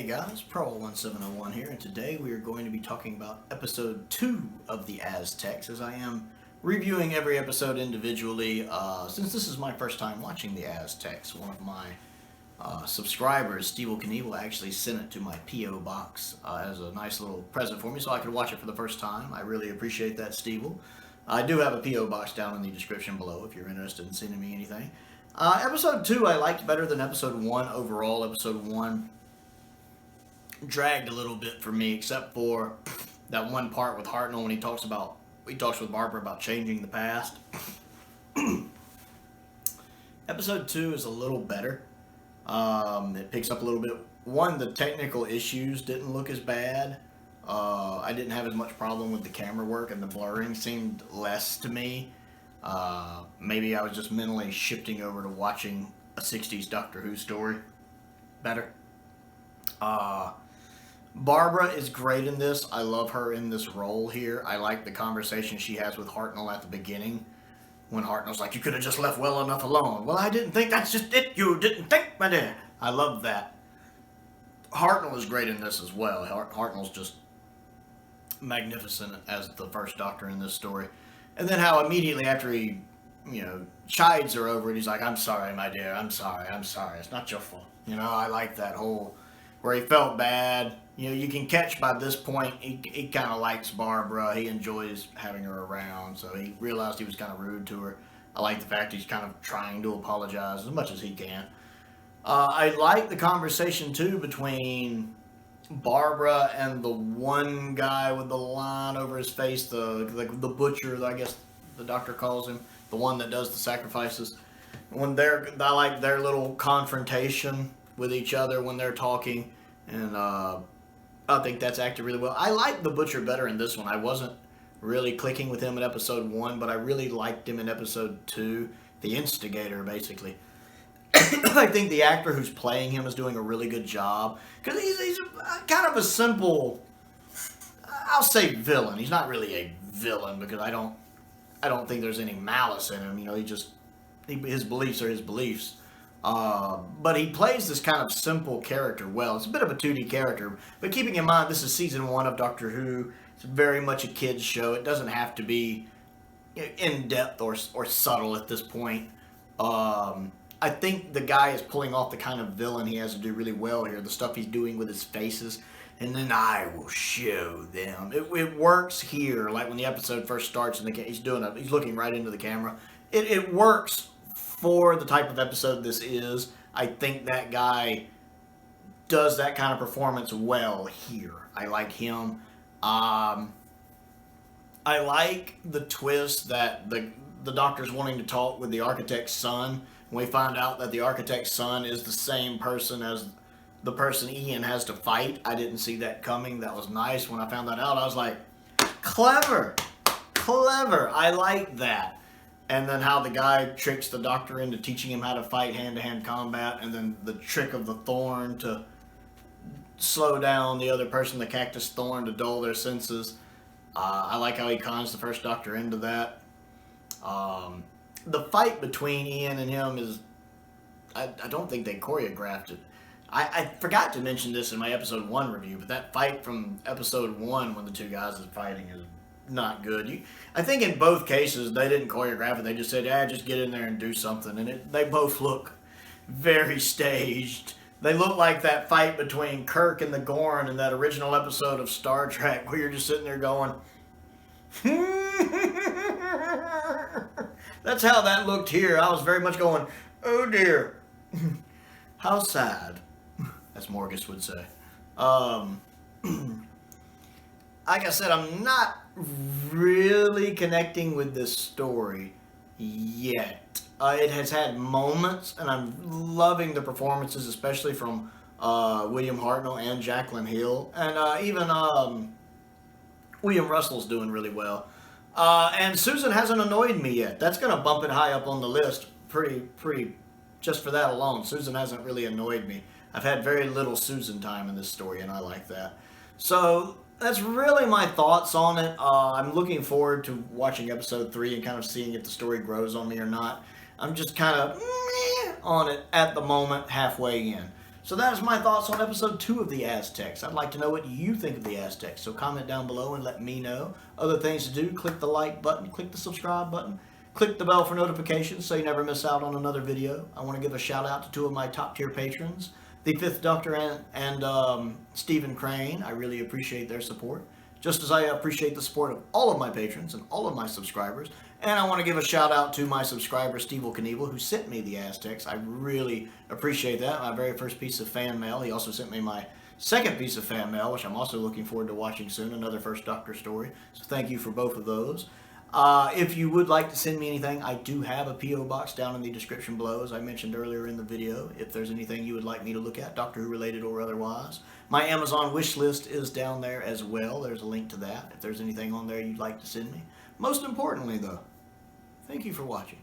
Hey guys, Prowl1701 here, and today we are going to be talking about episode 2 of the Aztecs, as I am reviewing every episode individually, since this is my first time watching the Aztecs. One of my subscribers, Steve Knievel, actually sent it to my P.O. box as a nice little present for me, so I could watch it for the first time. I really appreciate that, Steve. I do have a P.O. box down in the description below if you're interested in sending me anything. Episode 2 I liked better than episode 1 overall. Episode 1 dragged a little bit for me, except for that one part with Hartnell when he talks with Barbara about changing the past. Episode 2 is a little better. It picks up a little bit. One, the technical issues didn't look as bad. I didn't have as much problem with the camera work, and the blurring seemed less to me. Maybe I was just mentally shifting over to watching a 60s Doctor Who story better. Barbara is great in this. I love her in this role here. I like the conversation she has with Hartnell at the beginning, when Hartnell's like, "You could have just left well enough alone." "Well, I didn't think, that's just it. You didn't think, my dear." I love that. Hartnell is great in this as well. Hartnell's just magnificent as the first Doctor in this story. And then how immediately after he, chides her over it, he's like, "I'm sorry, my dear. I'm sorry. It's not your fault." I like that whole, where he felt bad. You can catch by this point, he kind of likes Barbara. He enjoys having her around, so he realized he was kind of rude to her. I like the fact he's kind of trying to apologize as much as he can. I like the conversation, too, between Barbara and the one guy with the line over his face, the butcher, I guess the Doctor calls him, the one that does the sacrifices. I like their little confrontation with each other when they're talking, and I think that's acted really well. I like the butcher better in this one. I wasn't really clicking with him in episode 1, but I really liked him in episode 2, the instigator, basically. I think the actor who's playing him is doing a really good job, because he's kind of a simple, I'll say villain. He's not really a villain, because I don't think there's any malice in him. His beliefs are his beliefs. But he plays this kind of simple character well. It's a bit of a 2D character, but keeping in mind this is season 1 of Doctor Who, it's very much a kid's show. It doesn't have to be in-depth or subtle at this point. I think the guy is pulling off the kind of villain he has to do really well here. The stuff he's doing with his faces, and then I will show them. It works here, like when the episode first starts and he's looking right into the camera. It works for the type of episode this is. I think that guy does that kind of performance well here. I like him. I like the twist that the Doctor's wanting to talk with the architect's son. We find out that the architect's son is the same person as the person Ian has to fight. I didn't see that coming. That was nice. When I found that out, I was like, clever. I like that. And then how the guy tricks the Doctor into teaching him how to fight hand-to-hand combat, and then the trick of the thorn to slow down the other person, the cactus thorn, to dull their senses. I like how he cons the first Doctor into that. The fight between Ian and him is, I don't think they choreographed it. I forgot to mention this in my episode 1 review, but that fight from episode 1 when the two guys are fighting is not good. I think in both cases they didn't choreograph it. They just said, just get in there and do something. And they both look very staged. They look like that fight between Kirk and the Gorn in that original episode of Star Trek, where you're just sitting there going, That's how that looked here. I was very much going, oh dear. How sad, as Morgus would say. Like I said, I'm not really connecting with this story yet. It has had moments, and I'm loving the performances, especially from William Hartnell and Jacqueline Hill. And even William Russell's doing really well. And Susan hasn't annoyed me yet. That's going to bump it high up on the list pretty, just for that alone. Susan hasn't really annoyed me. I've had very little Susan time in this story, and I like that. So that's really my thoughts on it. I'm looking forward to watching episode 3 and kind of seeing if the story grows on me or not. I'm just kind of on it at the moment, halfway in. So that is my thoughts on episode 2 of the Aztecs. I'd like to know what you think of the Aztecs, so comment down below and let me know. Other things to do, click the like button, click the subscribe button, click the bell for notifications so you never miss out on another video. I want to give a shout out to 2 of my top tier patrons, the 5th Doctor and Stephen Crane. I really appreciate their support, just as I appreciate the support of all of my patrons and all of my subscribers. And I want to give a shout out to my subscriber, Steve Knievel, who sent me the Aztecs. I really appreciate that. My very first piece of fan mail. He also sent me my second piece of fan mail, which I'm also looking forward to watching soon, another First Doctor story. So thank you for both of those. If you would like to send me anything, I do have a P.O. box down in the description below, as I mentioned earlier in the video. If there's anything you would like me to look at, Doctor Who related or otherwise. My Amazon wish list is down there as well. There's a link to that if there's anything on there you'd like to send me. Most importantly, though, thank you for watching.